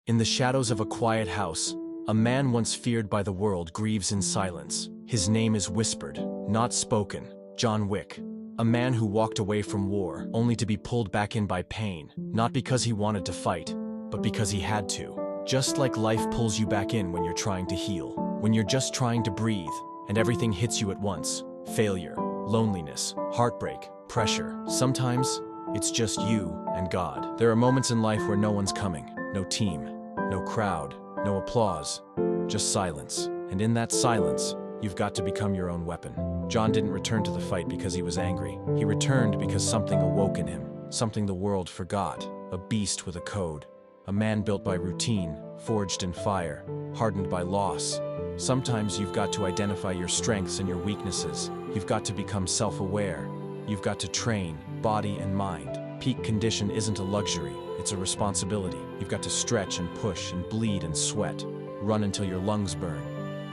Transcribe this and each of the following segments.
In the shadows of a quiet house, a man once feared by the world grieves in silence. His name is whispered, not spoken. John Wick. A man who walked away from war only to be pulled back in by pain, not because he wanted to fight, but because he had to. Just like life pulls you back in when you're trying to heal, when you're just trying to breathe, and everything hits you at once. Failure, loneliness, heartbreak, pressure. Sometimes, it's just you and God. There are moments in life where no one's coming. No team, no crowd, no applause, just silence. And in that silence, you've got to become your own weapon. John didn't return to the fight because he was angry. He returned because something awoke in him, something the world forgot. A beast with a code. A man built by routine, forged in fire, hardened by loss. Sometimes you've got to identify your strengths and your weaknesses. You've got to become self-aware. You've got to train, body and mind. Peak condition isn't a luxury, it's a responsibility. You've got to stretch and push and bleed and sweat. Run until your lungs burn.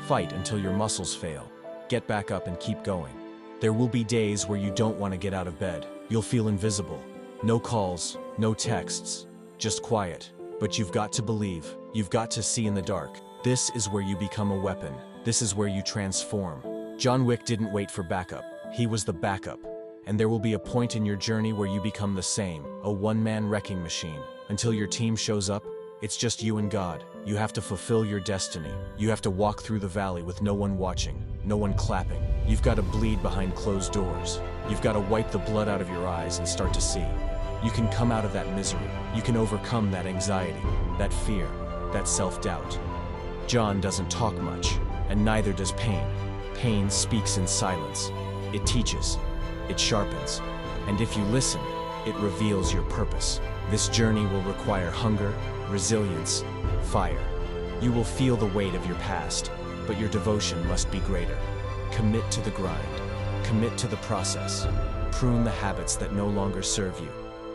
Fight until your muscles fail. Get back up and keep going. There will be days where you don't want to get out of bed. You'll feel invisible. No calls, no texts, just quiet. But you've got to believe. You've got to see in the dark. This is where you become a weapon. This is where you transform. John Wick didn't wait for backup. He was the backup. And there will be a point in your journey where you become the same, a one-man wrecking machine. Until your team shows up, it's just you and God. You have to fulfill your destiny. You have to walk through the valley with no one watching, no one clapping. You've got to bleed behind closed doors. You've got to wipe the blood out of your eyes and start to see. You can come out of that misery. You can overcome that anxiety, that fear, that self-doubt. John doesn't talk much, and neither does pain. Pain speaks in silence. It teaches. It sharpens, and if you listen, it reveals your purpose. This journey will require hunger, resilience, fire. You will feel the weight of your past, but your devotion must be greater. Commit to the grind. Commit to the process. Prune the habits that no longer serve you.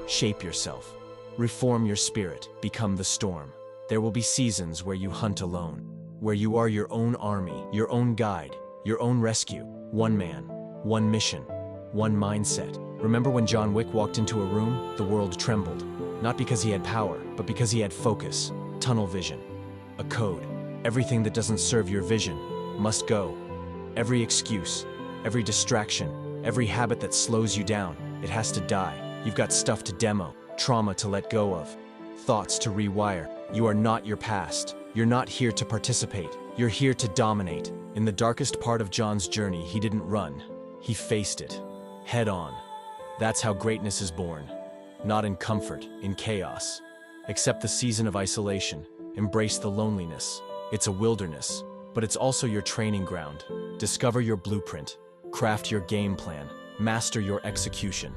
Shape yourself. Reform your spirit. Become the storm. There will be seasons where you hunt alone, where you are your own army, your own guide, your own rescue. One man, one mission. One mindset. Remember when John Wick walked into a room, the world trembled. Not because he had power, but because he had focus, tunnel vision, a code. Everything that doesn't serve your vision must go. Every excuse, every distraction, every habit that slows you down, it has to die. You've got stuff to demo, trauma to let go of, thoughts to rewire. You are not your past. You're not here to participate. You're here to dominate. In the darkest part of John's journey, he didn't run. He faced it. Head on. That's how greatness is born. Not in comfort, in chaos. Accept the season of isolation. Embrace the loneliness. It's a wilderness, but it's also your training ground. Discover your blueprint. Craft your game plan. Master your execution.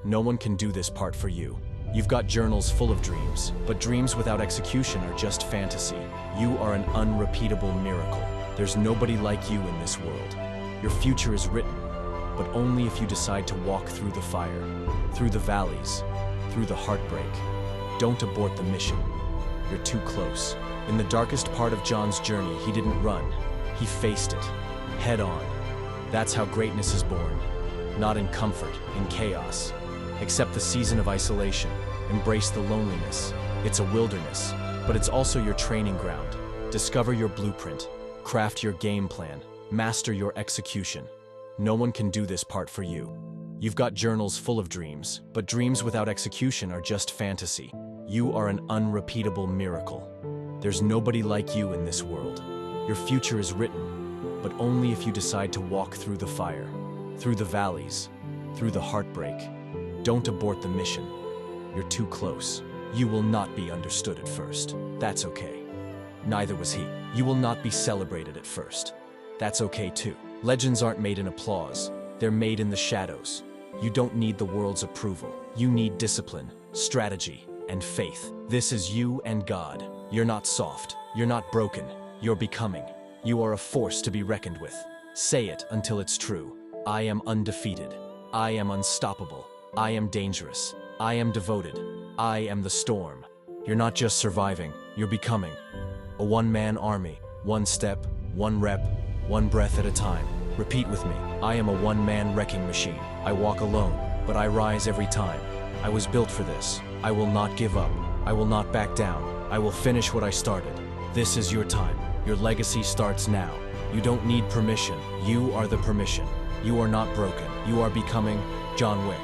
No one can do this part for you. You've got journals full of dreams, but dreams without execution are just fantasy. You are an unrepeatable miracle. There's nobody like you in this world. Your future is written, but only if you decide to walk through the fire, through the valleys, through the heartbreak. Don't abort the mission. You're too close. In the darkest part of John's journey, he didn't run. He faced it, head on. That's how greatness is born. Not in comfort, in chaos. Accept the season of isolation. Embrace the loneliness. It's a wilderness, but it's also your training ground. Discover your blueprint. Craft your game plan. Master your execution. No one can do this part for you. You've got journals full of dreams, but dreams without execution are just fantasy. You are an unrepeatable miracle. There's nobody like you in this world. Your future is written, but only if you decide to walk through the fire, through the valleys, through the heartbreak. Don't abort the mission. You're too close. You will not be understood at first. That's okay. Neither was he. You will not be celebrated at first. That's okay too. Legends aren't made in applause. They're made in the shadows. You don't need the world's approval. You need discipline, strategy, and faith. This is you and God. You're not soft. You're not broken. You're becoming. You are a force to be reckoned with. Say it until it's true. I am undefeated. I am unstoppable. I am dangerous. I am devoted. I am the storm. You're not just surviving. You're becoming. A one-man army. One step, one rep, one breath at a time. Repeat with me. I am a one-man wrecking machine. I walk alone, but I rise every time. I was built for this. I will not give up. I will not back down. I will finish what I started. This is your time. Your legacy starts now. You don't need permission. You are the permission. You are not broken. You are becoming John Wick.